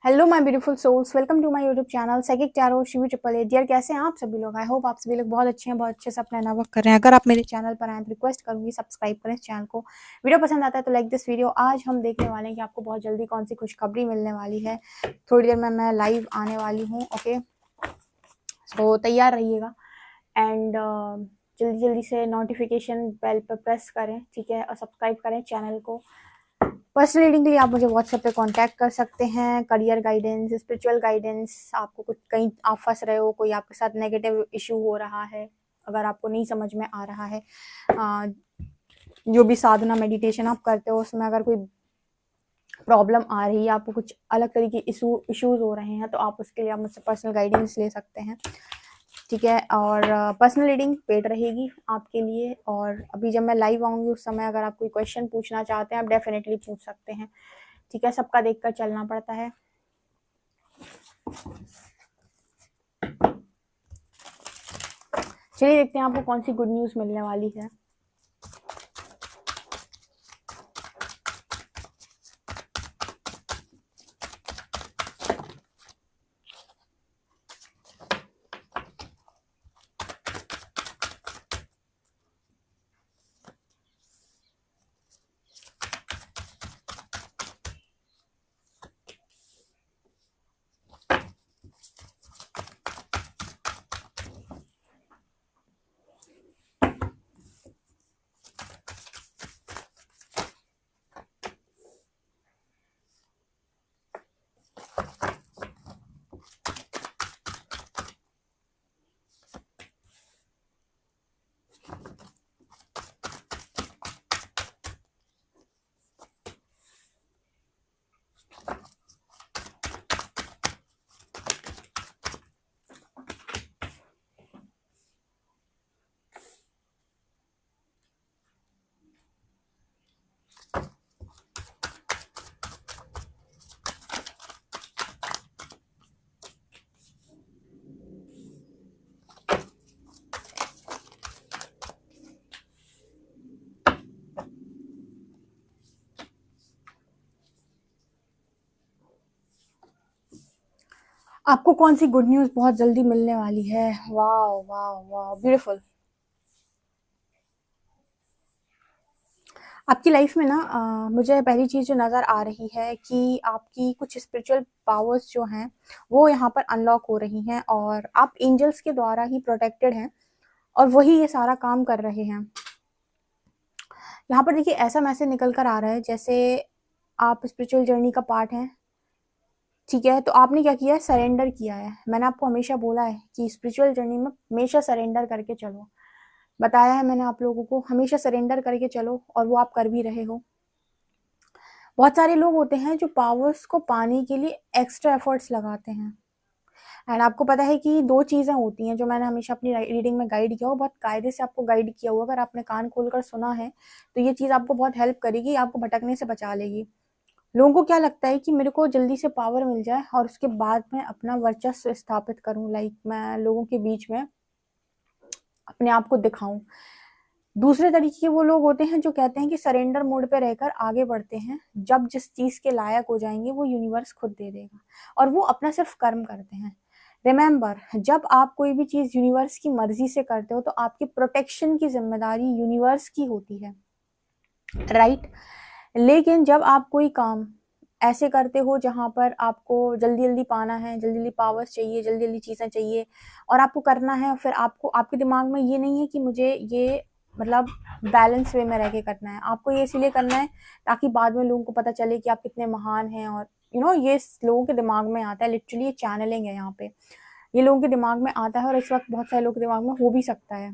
Hello my beautiful souls, welcome to my YouTube channel psychic tarot Shivi triple eight. Dear, कैसे हैं आप सभी लोग? आई होप आप सभी लोग बहुत अच्छे हैं, बहुत अच्छे से अपना नया वर्क कर रहे हैं। अगर आप मेरे चैनल पर आए तो रिक्वेस्ट करूंगी सब्सक्राइब करें इस चैनल को। वीडियो पसंद आता है तो लाइक दिस वीडियो। आज हम देखने वाले हैं कि आपको बहुत जल्दी कौन सी खुशखबरी मिलने वाली है। थोड़ी देर में मैं लाइव आने वाली हूँ। ओके, तो तैयार रहिएगा एंड जल्दी जल्दी से नोटिफिकेशन बेल पर प्रेस करें, ठीक है, और सब्सक्राइब करें चैनल को। पर्सनल रीडिंग के लिए आप मुझे व्हाट्सएप पे कांटेक्ट कर सकते हैं। करियर गाइडेंस, स्पिरिचुअल गाइडेंस, आपको कुछ कहीं आप फंस रहे हो, कोई आपके साथ नेगेटिव इशू हो रहा है, अगर आपको नहीं समझ में आ रहा है, जो भी साधना मेडिटेशन आप करते हो उसमें अगर कोई प्रॉब्लम आ रही है, आपको कुछ अलग तरीके इश्यूज हो रहे हैं, तो आप उसके लिए आप मुझसे पर्सनल गाइडेंस ले सकते हैं, ठीक है। और पर्सनल रीडिंग पेड रहेगी आपके लिए। और अभी जब मैं लाइव आऊँगी उस समय अगर आप कोई क्वेश्चन पूछना चाहते हैं आप डेफिनेटली पूछ सकते हैं, ठीक है। सबका देखकर चलना पड़ता है। चलिए देखते हैं आपको कौन सी गुड न्यूज़ मिलने वाली है। आपको कौन सी गुड न्यूज़ बहुत जल्दी मिलने वाली है? वाह वाह वाह, ब्यूटीफुल। आपकी लाइफ में ना मुझे पहली चीज़ जो नज़र आ रही है कि आपकी कुछ स्पिरिचुअल पावर्स जो हैं वो यहाँ पर अनलॉक हो रही हैं और आप एंजल्स के द्वारा ही प्रोटेक्टेड हैं और वही ये सारा काम कर रहे हैं। यहाँ पर देखिए ऐसा मैसेज निकल कर आ रहा है जैसे आप स्पिरिचुअल जर्नी का पार्ट हैं, ठीक है। तो आपने क्या किया है? सरेंडर किया है। मैंने आपको हमेशा बोला है कि स्पिरिचुअल जर्नी में हमेशा सरेंडर करके चलो, बताया है मैंने आप लोगों को, हमेशा सरेंडर करके चलो और वो आप कर भी रहे हो। बहुत सारे लोग होते हैं जो पावर्स को पाने के लिए एक्स्ट्रा एफर्ट्स लगाते हैं एंड आपको पता है कि दो चीज़ें होती हैं जो मैंने हमेशा अपनी रीडिंग में गाइड किया हो, बहुत कायदे से आपको गाइड किया हुआ। अगर आपने कान खोलकर सुना है तो ये चीज़ आपको बहुत हेल्प करेगी, आपको भटकने से बचा लेगी। लोगों को क्या लगता है कि मेरे को जल्दी से पावर मिल जाए और उसके बाद मैं अपना वर्चस्व स्थापित करूं, लाइक मैं लोगों के बीच में अपने आप को दिखाऊं। दूसरे तरीके के वो लोग होते हैं जो कहते हैं कि सरेंडर मोड पे रहकर आगे बढ़ते हैं, जब जिस चीज के लायक हो जाएंगे वो यूनिवर्स खुद दे देगा और वो अपना सिर्फ कर्म करते हैं। रिमेंबर, जब आप कोई भी चीज यूनिवर्स की मर्जी से करते हो तो आपकी प्रोटेक्शन की जिम्मेदारी यूनिवर्स की होती है, राइट। लेकिन जब आप कोई काम ऐसे करते हो जहां पर आपको जल्दी जल्दी पाना है, जल्दी जल्दी पावर्स चाहिए, जल्दी जल्दी चीज़ें चाहिए और आपको करना है, फिर आपको आपके दिमाग में ये नहीं है कि मुझे ये मतलब बैलेंस वे में रह के करना है, आपको ये इसलिए करना है ताकि बाद में लोगों को पता चले कि आप कितने महान हैं। और ये लोगों के दिमाग में आता है, लिटरली ये चैनलिंग है यहाँ पे, ये लोगों के दिमाग में आता है और इस वक्त बहुत सारे लोगों के दिमाग में हो भी सकता है।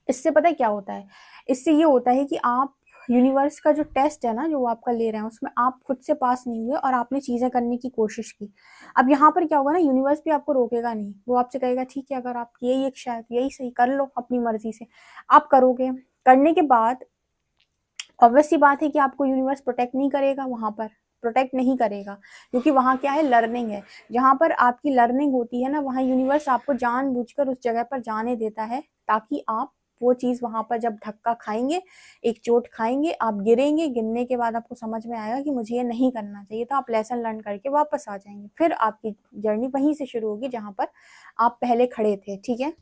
इससे पता है क्या होता है? इससे ये होता है कि आप यूनिवर्स का जो टेस्ट है ना जो वो आपका ले रहे हैं उसमें आप खुद से पास नहीं हुए और आपने चीज़ें करने की कोशिश की। अब यहाँ पर क्या होगा ना, यूनिवर्स भी आपको रोकेगा नहीं, वो आपसे कहेगा ठीक है, अगर आप यही इच्छा है तो यही सही, कर लो अपनी मर्जी से। आप करोगे, करने के बाद ऑब्वियस सी बात है कि आपको यूनिवर्स प्रोटेक्ट नहीं करेगा, वहां पर प्रोटेक्ट नहीं करेगा, क्योंकि वहां क्या है, लर्निंग है। जहां पर आपकी लर्निंग होती है ना, वहां यूनिवर्स आपको जानबूझकर उस जगह पर जाने देता है ताकि आप वो चीज़ वहाँ पर जब धक्का खाएँगे, एक चोट खाएँगे, आप गिरेंगे, गिरने के बाद आपको समझ में आएगा कि मुझे ये नहीं करना चाहिए था, आप लेसन लर्न करके वापस आ जाएँगे। फिर आपकी जर्नी वहीं से शुरू होगी जहाँ पर आप पहले खड़े थे, ठीक है?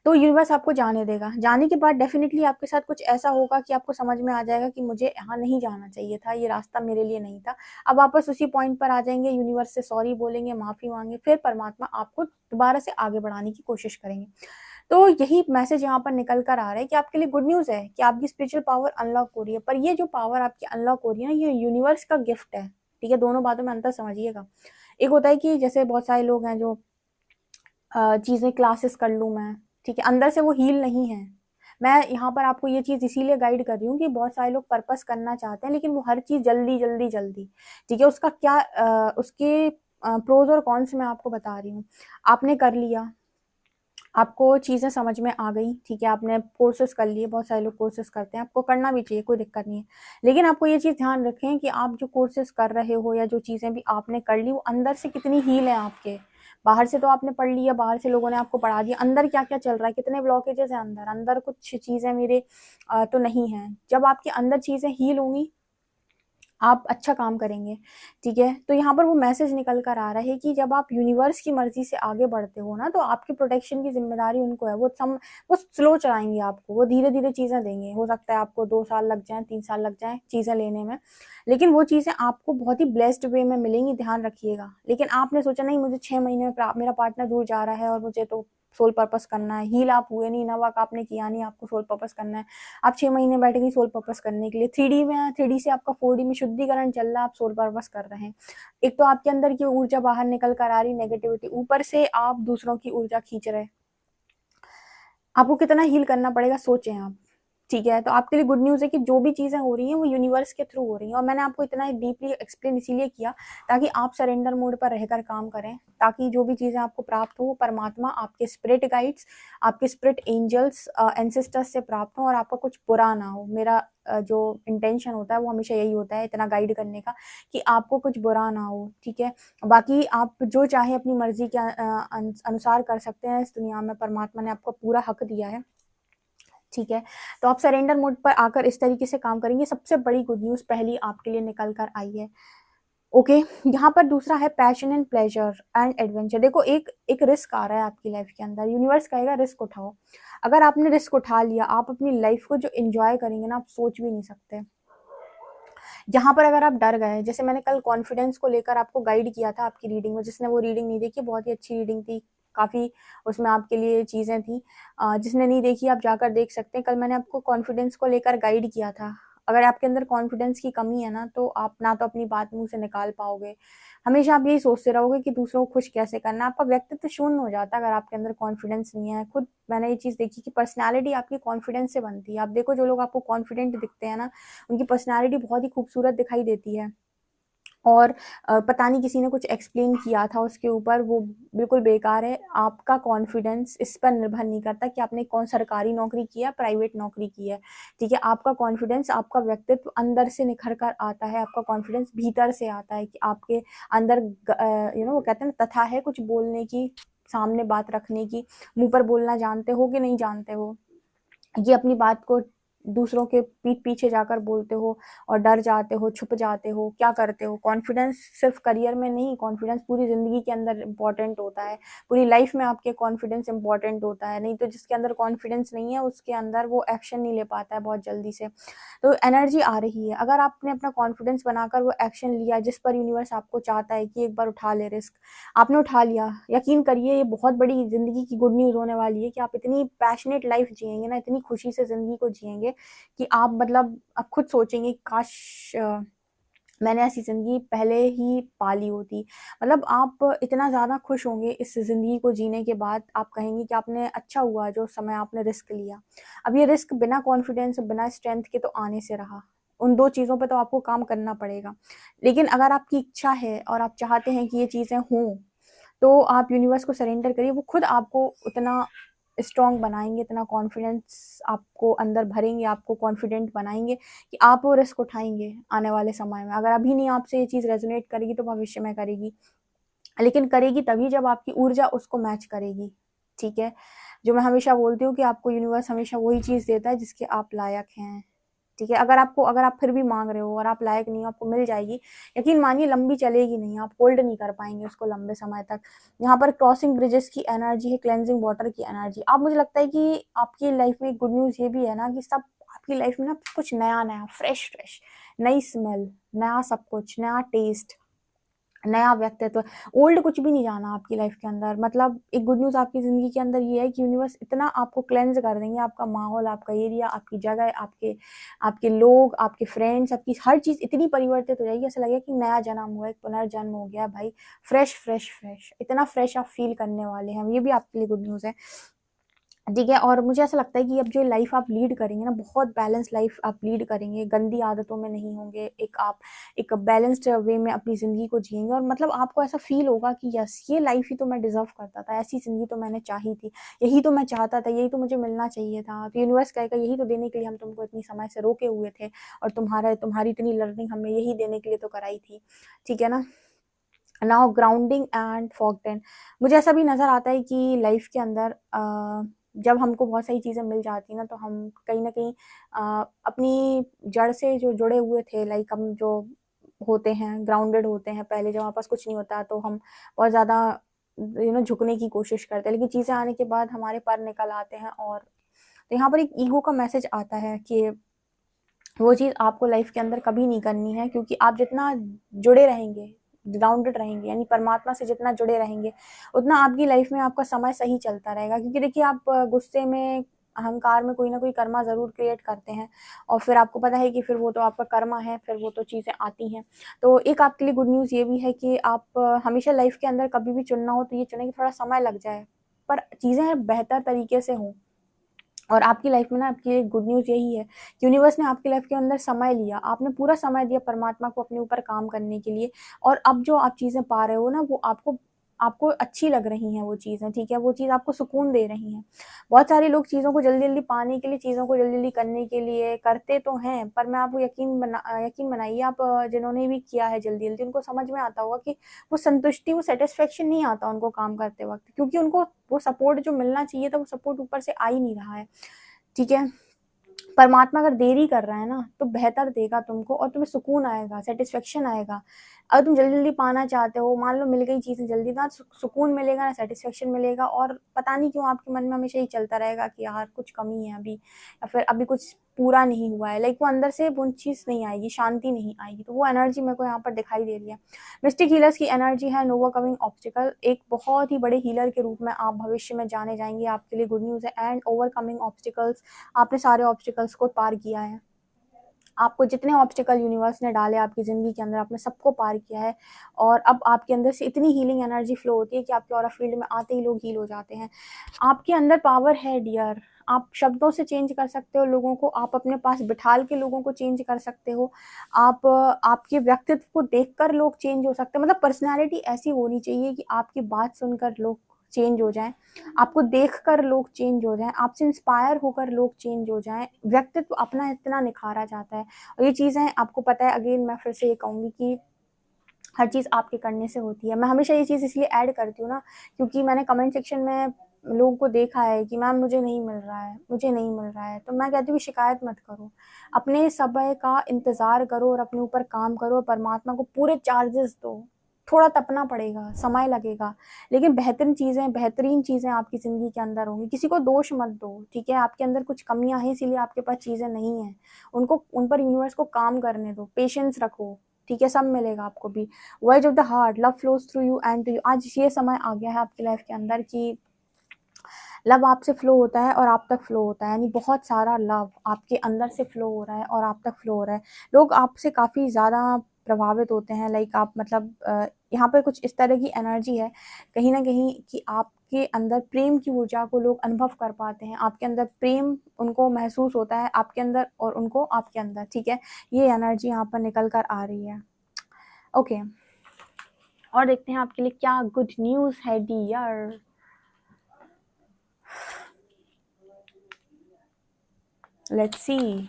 तो यूनिवर्स आपको जाने देगा। जाने के बाद डेफ़िनिटली आपके साथ कुछ ऐसा होगा कि आपको समझ में आ जाएगा कि मुझे यहाँ नहीं जाना चाहिए था, ये रास्ता मेरे लिए नहीं था। अब वापस उसी पॉइंट पर आ जाएँगे, यूनिवर्स से सॉरी बोलेंगे, माफ़ी माँगे, फिर परमात्मा आपको दोबारा से आगे बढ़ाने की कोशिश करेंगे। तो यही मैसेज यहाँ पर निकल कर आ रहा है कि आपके लिए गुड न्यूज़ है कि आपकी स्पिरिचुअल पावर अनलॉक हो रही है। पर ये जो पावर आपकी अनलॉक हो रही है ना, ये यूनिवर्स का गिफ्ट है, ठीक है? दोनों बातों में अंतर समझिएगा। एक होता है कि जैसे बहुत सारे लोग हैं जो चीज़ें क्लासेस कर लूँ मैं, ठीक है? अंदर से वो हील नहीं है। मैं यहाँ पर आपको ये चीज़ इसीलिए गाइड कर रही हूँ कि बहुत सारे लोग पर्पस करना चाहते हैं, लेकिन वो हर चीज़ जल्दी, जल्दी, जल्दी, ठीक है? उसका क्या उसके प्रोज़ और कॉन्स मैं आपको बता रही हूँ। आपने कर लिया, आपको चीज़ें समझ में आ गई, ठीक है? आपने कोर्सेज़ कर लिए, बहुत सारे लोग कोर्सेज़ करते हैं, आपको करना भी चाहिए, कोई दिक्कत नहीं है। लेकिन आपको ये चीज़ ध्यान रखें कि आप जो कोर्सेज़ कर रहे हो या जो चीज़ें भी आपने कर ली, वो अंदर से कितनी हील है आपके। बाहर से तो आपने पढ़ लिया, बाहर से लोगों ने आपको पढ़ा दिया, अंदर क्या-क्या चल रहा है, कितने ब्लॉकेजेज़ हैं अंदर, अंदर कुछ चीज़ें मेरे तो नहीं हैं। जब आपके अंदर चीज़ें हील होंगी, आप अच्छा काम करेंगे, ठीक है? तो यहाँ पर वो मैसेज निकल कर आ रहा है कि जब आप यूनिवर्स की मर्ज़ी से आगे बढ़ते हो ना, तो आपकी प्रोटेक्शन की ज़िम्मेदारी उनको है। वो स्लो चलाएँगे आपको, वो धीरे-धीरे चीज़ें देंगे। हो सकता है आपको 2 साल लग जाएँ, 3 साल लग जाएँ चीज़ें लेने में, लेकिन वो चीज़ें आपको बहुत ही ब्लेस्ड वे में मिलेंगी, ध्यान रखिएगा। लेकिन आपने सोचा नहीं मुझे 6 महीने में मेरा पार्टनर दूर जा रहा है और मुझे तो सोल पर्पस करना है, हील आप हुए नहीं, नवक आपने किया नहीं, आपको सोल पर्पस करना है। आप 6 महीने बैठेंगे सोल पर्पस करने के लिए। 3D में है, 3D से आपका 4D में शुद्धिकरण चल रहा है, आप सोल पर्पस कर रहे हैं। एक तो आपके अंदर की ऊर्जा बाहर निकल कर आ रही, नेगेटिविटी, ऊपर से आप दूसरों की ऊर्जा खींच रहे हैं। आपको कितना हील करना पड़ेगा सोचें आप, ठीक है? तो आपके लिए गुड न्यूज़ है कि जो भी चीज़ें हो रही हैं वो यूनिवर्स के थ्रू हो रही हैं और मैंने आपको इतना डीपली एक्सप्लेन इसीलिए किया ताकि आप सरेंडर मोड पर रहकर काम करें, ताकि जो भी चीज़ें आपको प्राप्त हो वो परमात्मा, आपके स्पिरिट गाइड्स, आपके स्पिरिट एंजल्स, एंसेस्टर्स से प्राप्त हो और आपका कुछ बुरा ना हो। मेरा जो इंटेंशन होता है वो हमेशा यही होता है इतना गाइड करने का कि आपको कुछ बुरा ना हो, ठीक है? बाकी आप जो चाहे अपनी मर्ज़ी के अनुसार कर सकते हैं इस दुनिया में, परमात्मा ने आपको पूरा हक दिया है, ठीक है? तो आप सरेंडर मोड पर आकर इस तरीके से काम करेंगे, सबसे बड़ी गुड न्यूज़ पहली आपके लिए निकल कर आई है। ओके, यहाँ पर दूसरा है passion and pleasure and adventure. देखो एक एक रिस्क आ रहा है आपकी लाइफ़ के अंदर, यूनिवर्स कहेगा रिस्क उठाओ। अगर आपने रिस्क उठा लिया, आप अपनी लाइफ़ को जो एन्जॉय करेंगे ना, आप सोच भी नहीं सकते। यहाँ पर अगर आप डर गए, जैसे मैंने कल कॉन्फिडेंस को लेकर आपको गाइड किया था आपकी रीडिंग में, जिसने वो रीडिंग नहीं देखी, बहुत ही अच्छी रीडिंग थी, काफ़ी उसमें आपके लिए चीज़ें थी। जिसने नहीं देखी आप जाकर देख सकते हैं। कल मैंने आपको कॉन्फिडेंस को लेकर गाइड किया था। अगर आपके अंदर कॉन्फिडेंस की कमी है ना, तो आप ना तो अपनी बात मुँह से निकाल पाओगे, हमेशा आप यही सोचते रहोगे कि दूसरों को खुश कैसे करना है, आपका व्यक्तित्व शून्य हो जाता है अगर आपके अंदर कॉन्फिडेंस नहीं है। खुद मैंने ये चीज़ देखी कि पर्सनैलिटी आपकी कॉन्फिडेंस से बनती है। आप देखो जो लोग आपको कॉन्फिडेंट दिखते हैं ना, उनकी पर्सनैलिटी बहुत ही खूबसूरत दिखाई देती है। और पता नहीं किसी ने कुछ एक्सप्लेन किया था उसके ऊपर, वो बिल्कुल बेकार है। आपका कॉन्फिडेंस इस पर निर्भर नहीं करता कि आपने कौन सरकारी नौकरी की है, प्राइवेट नौकरी की है, ठीक है? आपका कॉन्फिडेंस, आपका व्यक्तित्व अंदर से निखर कर आता है, आपका कॉन्फिडेंस भीतर से आता है कि आपके अंदर वो कहते हैं ना तथा है कुछ बोलने की, सामने बात रखने की, मुँह पर बोलना जानते हो कि नहीं जानते हो? ये अपनी बात को दूसरों के पीठ पीछे जाकर बोलते हो और डर जाते हो, छुप जाते हो, क्या करते हो? कॉन्फिडेंस सिर्फ़ करियर में नहीं, कॉन्फिडेंस पूरी ज़िंदगी के अंदर इम्पोर्टेंट होता है। पूरी लाइफ़ में आपके कॉन्फिडेंस इम्पोर्टेंट होता है, नहीं तो जिसके अंदर कॉन्फिडेंस नहीं है, उसके अंदर वो एक्शन नहीं ले पाता है बहुत जल्दी से। तो एनर्जी आ रही है, अगर आपने अपना कॉन्फिडेंस बनाकर वो एक्शन लिया जिस पर यूनिवर्स आपको चाहता है कि एक बार उठा ले रिस्क, आपने उठा लिया, यकीन करिए ये बहुत बड़ी ज़िंदगी की गुड न्यूज़ होने वाली है कि आप इतनी पैशनेट लाइफ़ जिएँगे ना, इतनी खुशी से ज़िंदगी को जिएँगे कि आप मतलब आप खुद सोचेंगे काश मैंने ऐसी ज़िंदगी पहले ही पा ली होती। मतलब आप इतना ज़्यादा खुश होंगे इस ज़िंदगी को जीने के बाद, आप कहेंगे कि आपने अच्छा हुआ जो समय आपने रिस्क लिया। अब ये रिस्क बिना कॉन्फिडेंस, बिना स्ट्रेंथ के तो आने से रहा। उन 2 चीज़ों पे तो आपको काम करना पड़ेगा। लेकिन अगर आपकी इच्छा है और आप चाहते हैं कि ये चीज़ें हों, तो आप यूनिवर्स को सरेंडर करिए, वो खुद आपको उतना स्ट्रॉन्ग बनाएँगे, इतना कॉन्फिडेंस आपको अंदर भरेंगे, आपको कॉन्फिडेंट बनाएँगे कि आप वो रिस्क उठाएँगे आने वाले समय में। अगर अभी नहीं आपसे ये चीज़ रेज़ोनेट करेगी तो भविष्य में करेगी। लेकिन करेगी तभी जब आपकी ऊर्जा उसको मैच करेगी, ठीक है? जो मैं हमेशा बोलती हूँ कि आपको यूनिवर्स हमेशा वही चीज़ देता है जिसके आप लायक हैं, ठीक है? अगर आप फिर भी माँग रहे हो और आप लायक नहीं हो, आपको मिल जाएगी। यकीन मानिए लंबी चलेगी नहीं, आप होल्ड नहीं कर पाएँगे उसको लंबे समय तक। यहाँ पर क्रॉसिंग ब्रिजेस की एनर्जी है, क्लेंजिंग वाटर की एनर्जी। अब मुझे लगता है कि आपकी लाइफ में गुड न्यूज़ ये भी है ना कि सब आपकी लाइफ में ना कुछ नया-नया, फ्रेश-फ्रेश, नई स्मेल, नया सब कुछ, नया टेस्ट, नया व्यक्तित्व, ओल्ड कुछ भी नहीं जाना आपकी लाइफ के अंदर। मतलब एक गुड न्यूज़ आपकी ज़िंदगी के अंदर ये है कि यूनिवर्स इतना आपको क्लेंज़ कर देंगे, आपका माहौल, आपका एरिया, आपकी जगह, आपके आपके लोग, आपके फ्रेंड्स, आपकी हर चीज़ इतनी परिवर्तित हो जाएगी, ऐसा लगेगा कि नया जन्म हुआ है, एक पुनर्जन्म हो गया है भाई। फ्रेश, फ्रेश, फ्रेश, इतना फ्रेश आप फ़ील करने वाले हैं, ये भी आपके लिए गुड न्यूज़ है। ठीक है, और मुझे ऐसा लगता है कि अब जो लाइफ आप लीड करेंगे ना, बहुत बैलेंस लाइफ आप लीड करेंगे, गंदी आदतों में नहीं होंगे, एक बैलेंस्ड वे में अपनी ज़िंदगी को जिएँगे और मतलब आपको ऐसा फ़ील होगा कि यस, ये लाइफ ही तो मैं डिज़र्व करता था, ऐसी ज़िंदगी तो मैंने चाही थी, यही तो मैं चाहता था, यही तो मुझे मिलना चाहिए था। तो यूनिवर्स कहेगा यही तो देने के लिए हम तुमको इतनी समय से रोके हुए थे और तुम्हारी इतनी लर्निंग हमने यही देने के लिए तो कराई थी, ठीक है ना? नाउ ग्राउंडिंग एंड फॉगटेन, मुझे ऐसा भी नज़र आता है कि लाइफ के अंदर जब हमको बहुत सारी चीज़ें मिल जाती हैं ना, तो हम कहीं न कहीं अपनी जड़ से जो जुड़े हुए थे, लाइक हम जो होते हैं, ग्राउंडेड होते हैं, पहले जब हमारे पास कुछ नहीं होता तो हम बहुत ज़्यादा झुकने की कोशिश करते हैं, लेकिन चीज़ें आने के बाद हमारे पर निकल आते हैं और तो यहाँ पर एक ईगो का मैसेज आता है कि वो चीज़ आपको लाइफ के अंदर कभी नहीं करनी है, क्योंकि आप जितना जुड़े रहेंगे, ग्राउंडेड रहेंगे, यानी परमात्मा से जितना जुड़े रहेंगे, उतना आपकी लाइफ में आपका समय सही चलता रहेगा। क्योंकि देखिए आप गुस्से में, अहंकार में कोई ना कोई कर्मा ज़रूर क्रिएट करते हैं और फिर आपको पता है कि फिर वो तो आपका कर्मा है, फिर वो तो चीज़ें आती हैं। तो एक आपके लिए गुड न्यूज़ ये भी है कि आप हमेशा लाइफ के अंदर कभी भी चुनना हो तो ये चुनें कि थोड़ा समय लग जाए, पर चीज़ें बेहतर तरीके से हों। और आपकी लाइफ में ना आपकी गुड न्यूज़ यही है कि यूनिवर्स ने आपकी लाइफ के अंदर समय लिया, आपने पूरा समय दिया परमात्मा को अपने ऊपर काम करने के लिए और अब जो आप चीज़ें पा रहे हो ना, वो आपको आपको अच्छी लग रही हैं वो चीज़ें, ठीक है? वो चीज़ आपको सुकून दे रही हैं। बहुत सारे लोग चीज़ों को जल्दी-जल्दी पाने के लिए, चीज़ों को जल्दी-जल्दी करने के लिए करते तो हैं, पर मैं आपको यकीन बनाइए, आप जिन्होंने भी किया है जल्दी-जल्दी, उनको समझ में आता होगा कि वो संतुष्टि, वो सैटिस्फैक्शन नहीं आता उनको काम करते वक़्त, क्योंकि उनको वो सपोर्ट जो मिलना चाहिए था, वो सपोर्ट ऊपर से आ ही नहीं रहा है। ठीक है? परमात्मा अगर देरी कर रहा है ना, तो बेहतर देगा तुमको और तुम्हें सुकून आएगा, सैटिस्फैक्शन आएगा। अगर तुम जल्दी-जल्दी पाना चाहते हो, मान लो मिल गई चीज़ें जल्दी, ना सुकून मिलेगा, ना सैटिस्फैक्शन मिलेगा और पता नहीं क्यों आपके मन में हमेशा ये चलता रहेगा कि यार कुछ कमी है अभी या फिर अभी कुछ पूरा नहीं हुआ है। लाइक वो अंदर से वो चीज़ नहीं आएगी, शांति नहीं आएगी। तो वो एनर्जी मेरे को यहाँ पर दिखाई दे रही है। मिस्टिक हीलर्स की एनर्जी है नो ओवरकमिंग ऑब्स्टिकल। एक बहुत ही बड़े हीलर के रूप में आप भविष्य में जाने जाएँगे, आपके लिए गुड न्यूज़ है एंड ओवरकमिंग ऑब्स्टिकल्स, आपने सारे ऑब्स्टिकल्स को पार किया है। आपको जितने ऑब्स्टिकल यूनिवर्स ने डाले आपकी ज़िंदगी के अंदर, आपने सबको पार किया है और अब आपके अंदर से इतनी हीलिंग एनर्जी फ्लो होती है कि आपके ऑरा फील्ड में आते ही लोग हील हो जाते हैं। आपके अंदर पावर है डियर, आप शब्दों से चेंज कर सकते हो लोगों को, आप अपने पास बिठाल के लोगों को चेंज कर सकते हो, आप आपके व्यक्तित्व को देखकर लोग चेंज हो सकते हैं। मतलब पर्सनैलिटी ऐसी होनी चाहिए कि आपकी बात सुनकर लोग चेंज हो जाएँ, आपको देखकर लोग चेंज हो जाएँ, आपसे इंस्पायर होकर लोग चेंज हो जाएँ, व्यक्तित्व अपना इतना निखारा जाता है। और ये चीज़ें आपको पता है, अगेन मैं फिर से ये कहूँगी कि हर चीज़ आपके करने से होती है। मैं हमेशा ये चीज़ इसलिए ऐड करती हूँ ना, क्योंकि मैंने कमेंट सेक्शन में लोगों को देखा है कि मैम मुझे नहीं मिल रहा है, मुझे नहीं मिल रहा है। तो मैं कहती हूँ शिकायत मत करो, अपने समय का इंतज़ार करो और अपने ऊपर काम करो, परमात्मा को पूरे चार्जेस दो। थोड़ा तपना पड़ेगा, समय लगेगा, लेकिन बेहतरीन चीज़ें आपकी ज़िंदगी के अंदर होंगी। किसी को दोष मत दो, ठीक है? आपके अंदर कुछ कमियाँ हैं इसीलिए आपके पास चीज़ें नहीं हैं। उन पर यूनिवर्स को काम करने दो, पेशेंस रखो, ठीक है? सब मिलेगा आपको भी। Words of the heart, love flows through you and to you. आज ये समय आ गया है आपकी लाइफ के अंदर कि लव आपसे फ्लो होता है और आप तक फ्लो होता है, यानी बहुत सारा लव आपके अंदर से फ्लो हो रहा है और आप तक फ्लो हो रहा है। लोग आपसे काफ़ी ज़्यादा प्रभावित होते हैं, लाइक आप मतलब यहाँ पे कुछ इस तरह की एनर्जी है कहीं न कहीं कि आपके अंदर प्रेम की ऊर्जा को लोग अनुभव कर पाते हैं। आपके अंदर प्रेम उनको महसूस होता है, आपके अंदर और उनको आपके अंदर, ठीक है? ये एनर्जी यहाँ पर निकल कर आ रही है। ओके, और देखते हैं आपके लिए क्या गुड न्यूज़ है dear. Let's see.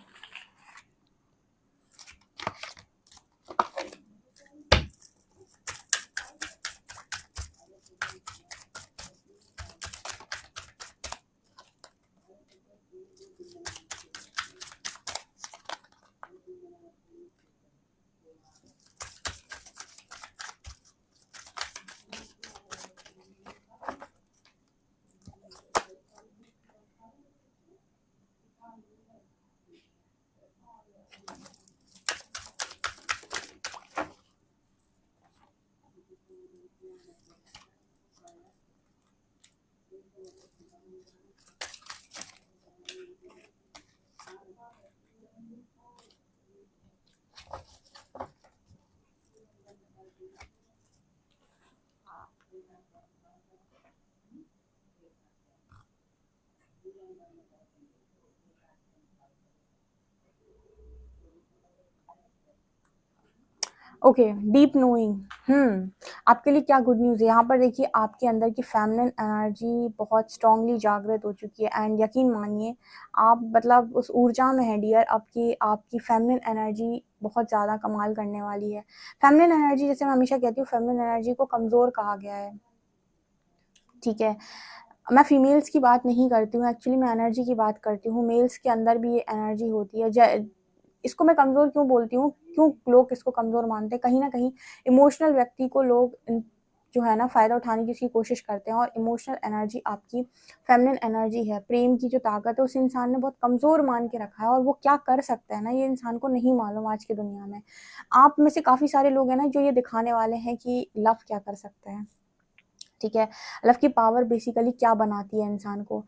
Okay, deep knowing. आपके लिए क्या गुड न्यूज़ है यहाँ पर। देखिए, आपके अंदर की फेमिनिन एनर्जी बहुत स्ट्रांगली जागृत हो चुकी है एंड यकीन मानिए आप मतलब उस ऊर्जा में है डियर। आपकी आपकी फेमिनिन एनर्जी बहुत ज़्यादा कमाल करने वाली है। फेमिनिन एनर्जी, जैसे मैं हमेशा कहती हूँ, फेमिनिन एनर्जी को कमज़ोर कहा गया है, ठीक है। मैं फीमेल्स की बात नहीं करती हूँ, एक्चुअली मैं एनर्जी की बात करती हूँ। मेल्स के अंदर भी ये एनर्जी होती है। इसको मैं कमज़ोर क्यों बोलती हूँ, क्यों लोग इसको कमज़ोर मानते हैं, कहीं ना कहीं इमोशनल व्यक्ति को लोग जो है ना फ़ायदा उठाने की उसकी कोशिश करते हैं। और इमोशनल एनर्जी आपकी फेमिनिन एनर्जी है, प्रेम की जो ताकत है, उस इंसान ने बहुत कमज़ोर मान के रखा है। और वो क्या कर सकता है ना, ये इंसान को नहीं मालूम आज की दुनिया में। आप में से काफ़ी सारे लोग हैं ना जो ये दिखाने वाले हैं कि लव क्या कर सकता है, ठीक है। लव की पावर बेसिकली क्या बनाती है इंसान को।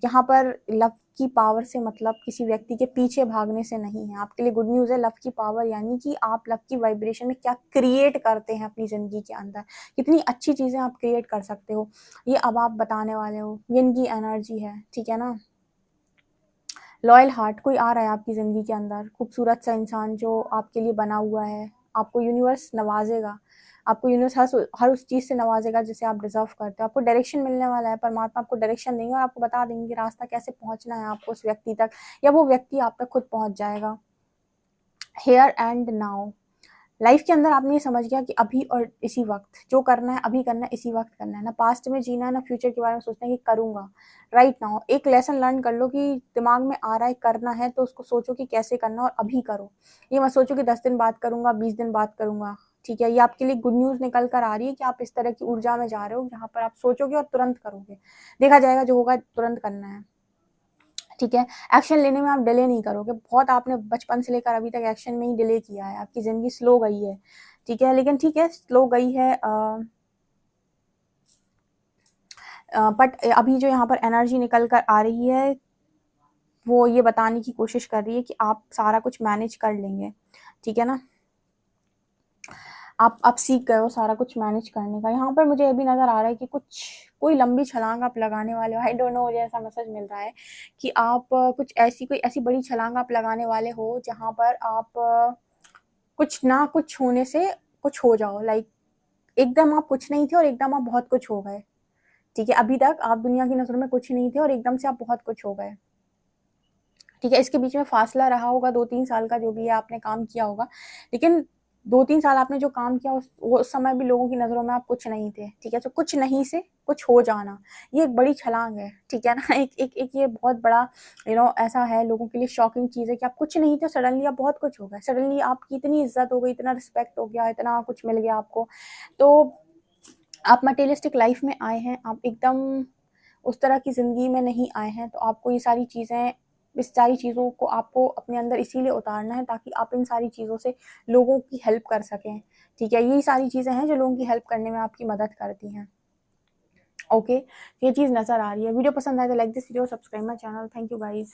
यहाँ पर लव की पावर से मतलब किसी व्यक्ति के पीछे भागने से नहीं है। आपके लिए गुड न्यूज़ है, लव की पावर यानी कि आप लव की वाइब्रेशन में क्या क्रिएट करते हैं अपनी ज़िंदगी के अंदर, कितनी अच्छी चीज़ें आप क्रिएट कर सकते हो, ये अब आप बताने वाले हो। ये इनकी एनर्जी है, ठीक है ना। लॉयल हार्ट कोई आ रहा है आपकी ज़िंदगी के अंदर, खूबसूरत सा इंसान जो आपके लिए बना हुआ है। आपको यूनिवर्स नवाजेगा, आपको यूनिवर्स हर उस चीज़ से नवाजेगा जिसे आप डिज़र्व करते हो। आपको डायरेक्शन मिलने वाला है, परमात्मा आपको डायरेक्शन देंगे और आपको बता देंगे कि रास्ता कैसे पहुँचना है आपको उस व्यक्ति तक, या वो व्यक्ति आप तक खुद पहुँच जाएगा। हेयर एंड नाउ, लाइफ के अंदर आपने ये समझ गया कि अभी और इसी वक्त जो करना है, अभी करना है, इसी वक्त करना है। ना पास्ट में जीना है, ना फ्यूचर के बारे में सोचना है कि करूँगा। राइट नाउ एक लेसन लर्न कर लो कि दिमाग में आ रहा है करना है तो उसको सोचो कि कैसे करना और अभी करो। ये मत सोचो कि 10 दिन बाद करूँगा, 20 दिन बाद करूँगा, ठीक है। ये आपके लिए गुड न्यूज़ निकल कर आ रही है कि आप इस तरह की ऊर्जा में जा रहे हो जहाँ पर आप सोचोगे और तुरंत करोगे। देखा जाएगा, जो होगा तुरंत करना है, ठीक है। एक्शन लेने में आप डिले नहीं करोगे। बहुत आपने बचपन से लेकर अभी तक एक्शन में ही डिले किया है, आपकी ज़िंदगी स्लो गई है, ठीक है। लेकिन ठीक है, स्लो गई है बट अभी जो यहाँ पर एनर्जी निकल कर आ रही है वो ये बताने की कोशिश कर रही है कि आप सारा कुछ मैनेज कर लेंगे, ठीक है ना। आप सीख गए हो सारा कुछ मैनेज करने का। यहाँ पर मुझे ये भी नज़र आ रहा है कि कोई लंबी छलांग आप लगाने वाले हो। आई डोंट नो, मुझे ऐसा मैसेज मिल रहा है कि आप कुछ कोई ऐसी बड़ी छलांग आप लगाने वाले हो जहाँ पर आप कुछ ना कुछ होने से कुछ हो जाओ। लाइक एकदम आप कुछ नहीं थे और एकदम आप बहुत कुछ हो गए, ठीक है। अभी तक आप दुनिया की नज़रों में कुछ नहीं थे और एकदम से आप बहुत कुछ हो गए, ठीक है। इसके बीच में फासला रहा होगा 2-3 साल का, जो भी है आपने काम किया होगा, लेकिन 2-3 साल आपने जो काम किया उस समय भी लोगों की नज़रों में आप कुछ नहीं थे, ठीक है। तो कुछ नहीं से कुछ हो जाना, ये एक बड़ी छलांग है, ठीक है ना। एक ये बहुत बड़ा ऐसा है लोगों के लिए शॉकिंग चीज़ है कि आप कुछ नहीं थे, सडनली आप बहुत कुछ हो गए। सडनली आपकी इतनी इज्जत हो गई, इतना रिस्पेक्ट हो गया, इतना कुछ मिल गया आपको। तो आप मटेरियलिस्टिक लाइफ में आए हैं, आप एकदम उस तरह की ज़िंदगी में नहीं आए हैं। तो आपको ये सारी चीज़ें, इस सारी चीज़ों को आपको अपने अंदर इसीलिए उतारना है ताकि आप इन सारी चीज़ों से लोगों की हेल्प कर सकें, ठीक है। यही सारी चीज़ें हैं जो लोगों की हेल्प करने में आपकी मदद करती हैं, ओके। ये चीज़ नज़र आ रही है। वीडियो पसंद आए तो like this video, subscribe my channel. Thank you guys.